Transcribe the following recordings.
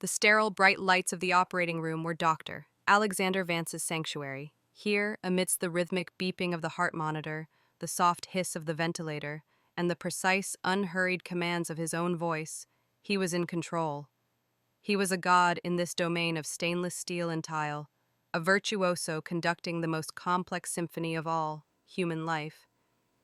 The sterile, bright lights of the operating room were Dr. Alexander Vance's sanctuary. Here, amidst the rhythmic beeping of the heart monitor, the soft hiss of the ventilator, and the precise, unhurried commands of his own voice, he was in control. He was a god in this domain of stainless steel and tile, a virtuoso conducting the most complex symphony of all, human life.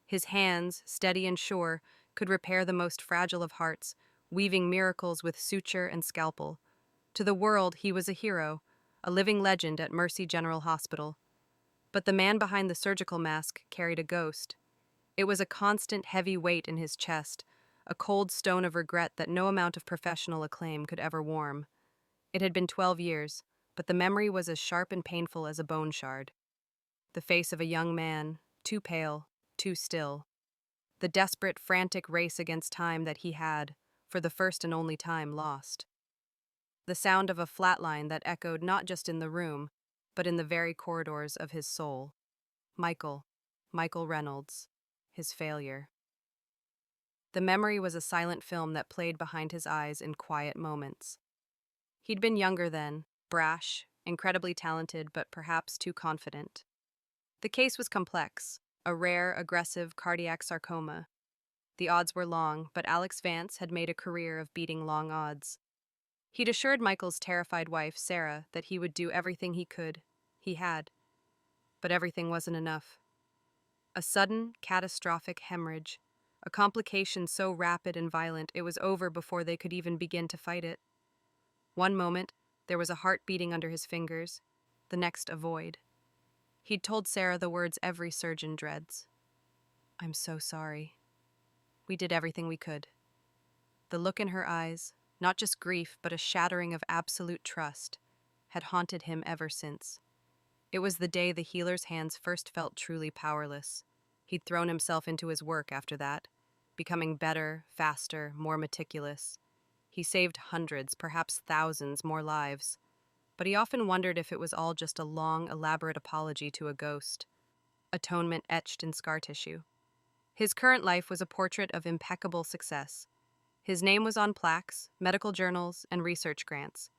His hands, steady and sure, could repair the most fragile of hearts, weaving miracles with suture and scalpel. To the world, he was a hero, a living legend at Mercy General Hospital. But the man behind the surgical mask carried a ghost. It was a constant heavy weight in his chest, a cold stone of regret that no amount of professional acclaim could ever warm. It had been 12 years, but the memory was as sharp and painful as a bone shard. The face of a young man, too pale, too still. The desperate, frantic race against time that he had, for the first and only time, lost. The sound of a flatline that echoed not just in the room, but in the very corridors of his soul. Michael Reynolds, his failure. The memory was a silent film that played behind his eyes in quiet moments. He'd been younger then, brash, incredibly talented, but perhaps too confident. The case was complex, a rare, aggressive cardiac sarcoma. The odds were long, but Alex Vance had made a career of beating long odds. He'd assured Michael's terrified wife, Sarah, that he would do everything he could. He had. But everything wasn't enough. A sudden, catastrophic hemorrhage, a complication so rapid and violent it was over before they could even begin to fight it. One moment, there was a heart beating under his fingers, the next a void. He'd told Sarah the words every surgeon dreads. "I'm so sorry. We did everything we could." The look in her eyes, not just grief but a shattering of absolute trust, had haunted him ever since. It was the day the healer's hands first felt truly powerless. He'd thrown himself into his work after that, becoming better, faster, more meticulous. He saved hundreds, perhaps thousands, more lives. But he often wondered if it was all just a long, elaborate apology to a ghost. Atonement etched in scar tissue. His current life was a portrait of impeccable success. His name was on plaques, medical journals, and research grants.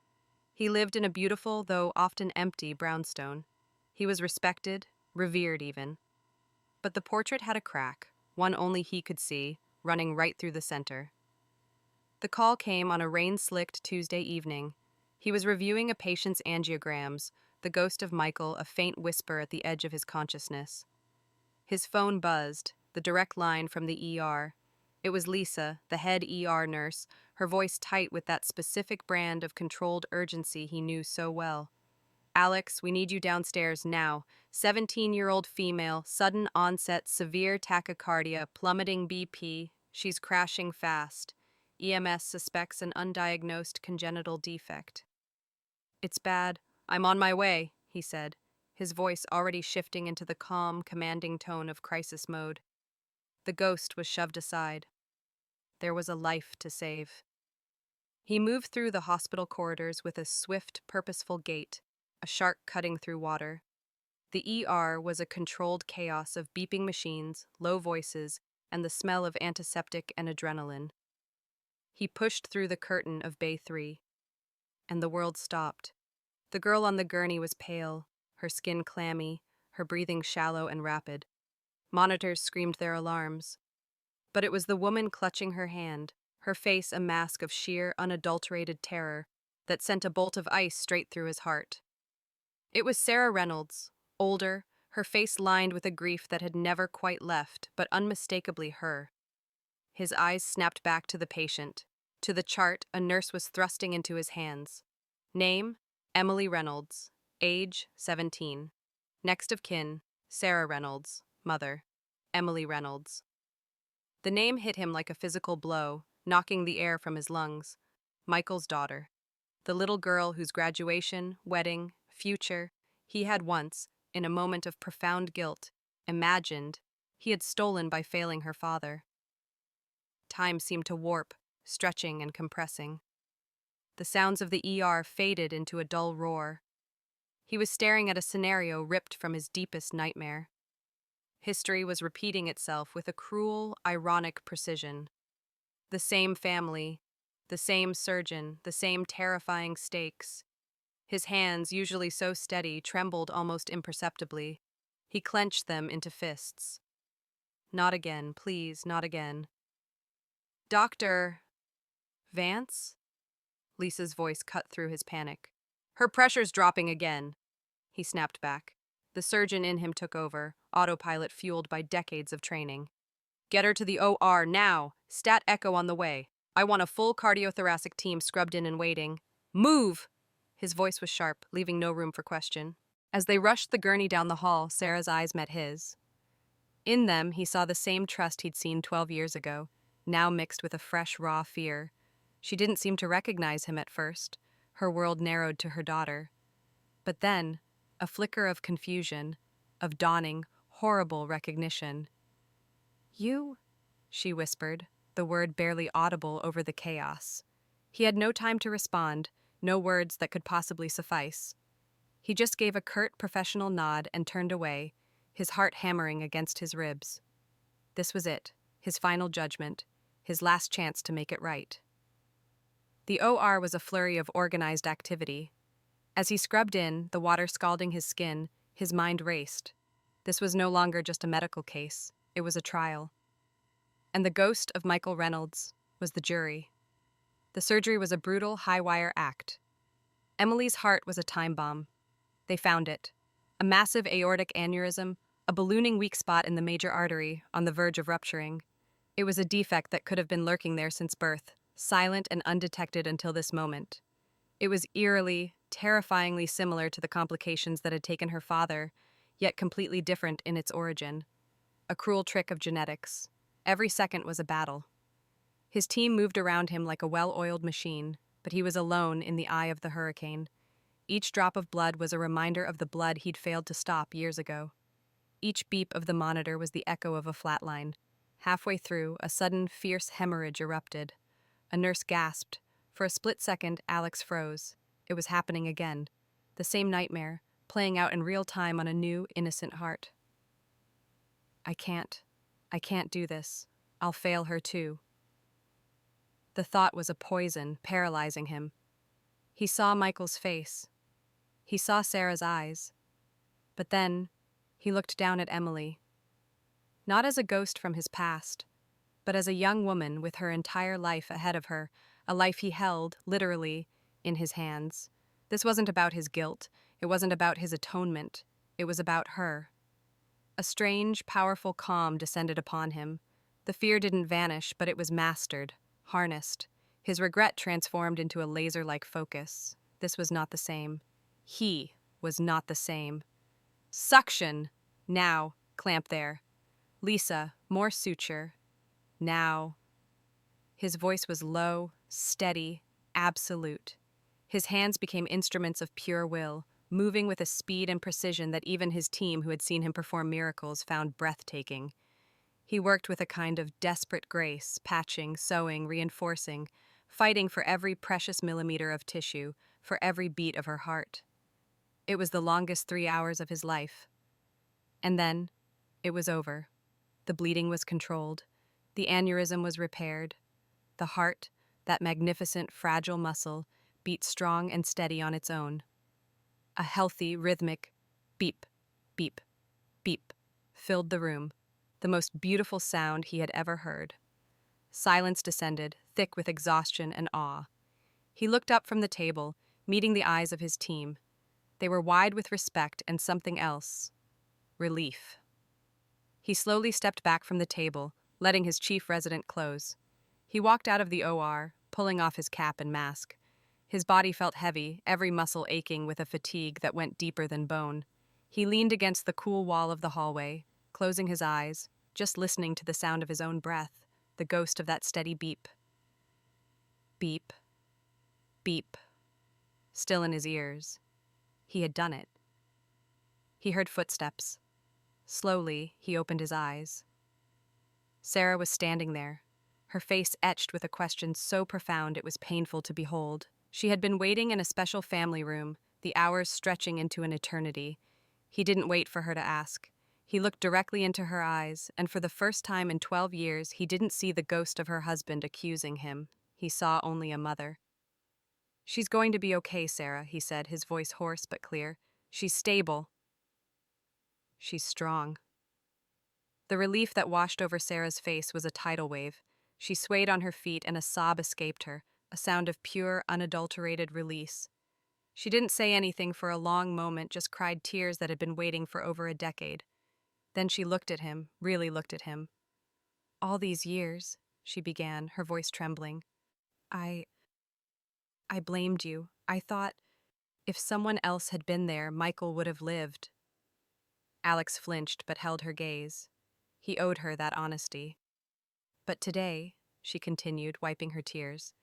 He lived in a beautiful, though often empty, brownstone. He was respected, revered even. But the portrait had a crack, one only he could see, running right through the center. The call came on a rain-slicked Tuesday evening. He was reviewing a patient's angiograms, the ghost of Michael a faint whisper at the edge of his consciousness. His phone buzzed, the direct line from the ER. It was Lisa, the head ER nurse, her voice tight with that specific brand of controlled urgency he knew so well. "Alex, we need you downstairs now. 17-year-old female, sudden onset, severe tachycardia, plummeting BP. She's crashing fast. EMS suspects an undiagnosed congenital defect." "It's bad. I'm on my way," he said, his voice already shifting into the calm, commanding tone of crisis mode. The ghost was shoved aside. There was a life to save. He moved through the hospital corridors with a swift, purposeful gait, a shark cutting through water. The ER was a controlled chaos of beeping machines, low voices, and the smell of antiseptic and adrenaline. He pushed through the curtain of Bay 3. And the world stopped. The girl on the gurney was pale, her skin clammy, her breathing shallow and rapid. Monitors screamed their alarms. But it was the woman clutching her hand, her face a mask of sheer, unadulterated terror, that sent a bolt of ice straight through his heart. It was Sarah Reynolds, older, her face lined with a grief that had never quite left, but unmistakably her. His eyes snapped back to the patient, to the chart a nurse was thrusting into his hands. Name, Emily Reynolds. Age, 17. Next of kin, Sarah Reynolds. Mother, Emily Reynolds. The name hit him like a physical blow, knocking the air from his lungs. Michael's daughter. The little girl whose graduation, wedding, future, he had once, in a moment of profound guilt, imagined he had stolen by failing her father. Time seemed to warp, stretching and compressing. The sounds of the ER faded into a dull roar. He was staring at a scenario ripped from his deepest nightmare. History was repeating itself with a cruel, ironic precision. The same family, The same surgeon, the same terrifying stakes. His hands, usually so steady, trembled almost imperceptibly. He clenched them into fists. Not again, please, not again. Doctor. Vance? Lisa's voice cut through his panic. Her pressure's dropping again. He snapped back. The surgeon in him took over, autopilot fueled by decades of training. Get her to the OR now. Stat echo on the way. I want a full cardiothoracic team scrubbed in and waiting. Move! His voice was sharp, leaving no room for question. As they rushed the gurney down the hall, Sarah's eyes met his. In them, he saw the same trust he'd seen 12 years ago, now mixed with a fresh, raw fear. She didn't seem to recognize him at first. Her world narrowed to her daughter. But then, a flicker of confusion, of dawning, horrible recognition. You? She whispered, the word barely audible over the chaos. He had no time to respond, no words that could possibly suffice. He just gave a curt, professional nod and turned away, his heart hammering against his ribs. This was it, his final judgment, his last chance to make it right. The OR was a flurry of organized activity. As he scrubbed in, the water scalding his skin, his mind raced. This was no longer just a medical case, it was a trial. And the ghost of Michael Reynolds was the jury. The surgery was a brutal, high-wire act. Emily's heart was a time bomb. They found it. A massive aortic aneurysm, a ballooning weak spot in the major artery, on the verge of rupturing. It was a defect that could have been lurking there since birth, silent and undetected until this moment. It was eerily, terrifyingly similar to the complications that had taken her father, yet completely different in its origin. A cruel trick of genetics. Every second was a battle. His team moved around him like a well-oiled machine, but he was alone in the eye of the hurricane. Each drop of blood was a reminder of the blood he'd failed to stop years ago. Each beep of the monitor was the echo of a flatline. Halfway through, a sudden, fierce hemorrhage erupted. A nurse gasped. For a split second, Alex froze. It was happening again. The same nightmare, playing out in real time on a new, innocent heart. I can't do this. I'll fail her too. The thought was a poison, paralyzing him. He saw Michael's face. He saw Sarah's eyes. But then, he looked down at Emily. Not as a ghost from his past, but as a young woman with her entire life ahead of her, a life he held, literally, in his hands. This wasn't about his guilt. It wasn't about his atonement. It was about her. A strange, powerful calm descended upon him. The fear didn't vanish, but it was mastered, harnessed. His regret transformed into a laser-like focus. This was not the same. He was not the same. Suction! Now, clamp there. Lisa, more suture. Now. His voice was low, steady, absolute. His hands became instruments of pure will, moving with a speed and precision that even his team, who had seen him perform miracles, found breathtaking. He worked with a kind of desperate grace, patching, sewing, reinforcing, fighting for every precious millimeter of tissue, for every beat of her heart. It was the longest 3 hours of his life. And then, it was over. The bleeding was controlled. The aneurysm was repaired. The heart, that magnificent, fragile muscle, beat strong and steady on its own. A healthy, rhythmic beep, beep, beep filled the room, the most beautiful sound he had ever heard. Silence descended, thick with exhaustion and awe. He looked up from the table, meeting the eyes of his team. They were wide with respect and something else. Relief. He slowly stepped back from the table, letting his chief resident close. He walked out of the OR, pulling off his cap and mask. His body felt heavy, every muscle aching with a fatigue that went deeper than bone. He leaned against the cool wall of the hallway, closing his eyes, just listening to the sound of his own breath, the ghost of that steady beep. Beep. Beep. Still in his ears. He had done it. He heard footsteps. Slowly, he opened his eyes. Sarah was standing there, her face etched with a question so profound it was painful to behold. She had been waiting in a special family room, the hours stretching into an eternity. He didn't wait for her to ask. He looked directly into her eyes, and for the first time in 12 years, he didn't see the ghost of her husband accusing him. He saw only a mother. "She's going to be okay, Sarah," he said, his voice hoarse but clear. "She's stable. She's strong." The relief that washed over Sarah's face was a tidal wave. She swayed on her feet and a sob escaped her, a sound of pure, unadulterated release. She didn't say anything for a long moment, just cried tears that had been waiting for over a decade. Then she looked at him, really looked at him. "All these years," she began, her voice trembling, I blamed you. I thought if someone else had been there, Michael would have lived." Alex flinched but held her gaze. He owed her that honesty. "But today," she continued, wiping her tears,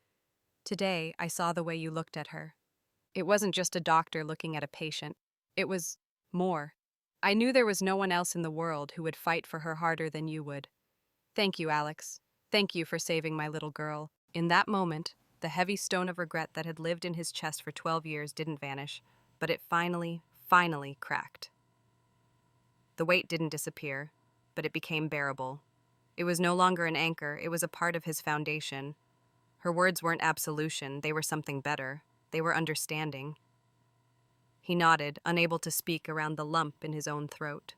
"today I saw the way you looked at her. It wasn't just a doctor looking at a patient. It was more. I knew there was no one else in the world who would fight for her harder than you would. Thank you, Alex. Thank you for saving my little girl." In that moment, the heavy stone of regret that had lived in his chest for 12 years didn't vanish, but it finally cracked. The weight didn't disappear, but it became bearable. It was no longer an anchor, it was a part of his foundation. Her words weren't absolution, they were something better. They were understanding. He nodded, unable to speak around the lump in his own throat.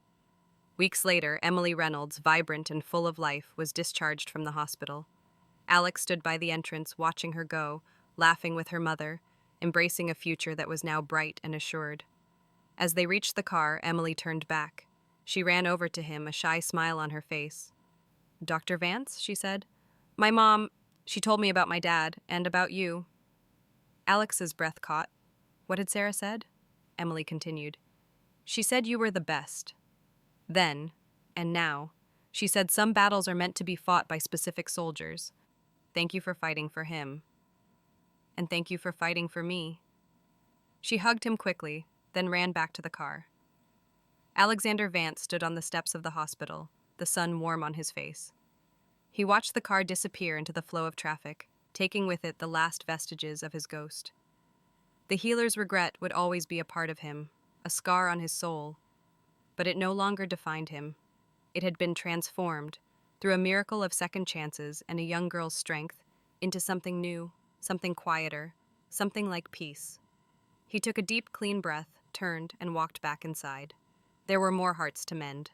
Weeks later, Emily Reynolds, vibrant and full of life, was discharged from the hospital. Alex stood by the entrance, watching her go, laughing with her mother, embracing a future that was now bright and assured. As they reached the car, Emily turned back. She ran over to him, a shy smile on her face. "Dr. Vance," she said. "My mom, she told me about my dad, and about you." Alex's breath caught. "What had Sarah said?" Emily continued. "She said you were the best. Then, and now, she said some battles are meant to be fought by specific soldiers. Thank you for fighting for him. And thank you for fighting for me." She hugged him quickly, then ran back to the car. Alexander Vance stood on the steps of the hospital, the sun warm on his face. He watched the car disappear into the flow of traffic, taking with it the last vestiges of his ghost. The healer's regret would always be a part of him, a scar on his soul, but it no longer defined him. It had been transformed, through a miracle of second chances and a young girl's strength, into something new, something quieter, something like peace. He took a deep, clean breath, turned, and walked back inside. There were more hearts to mend.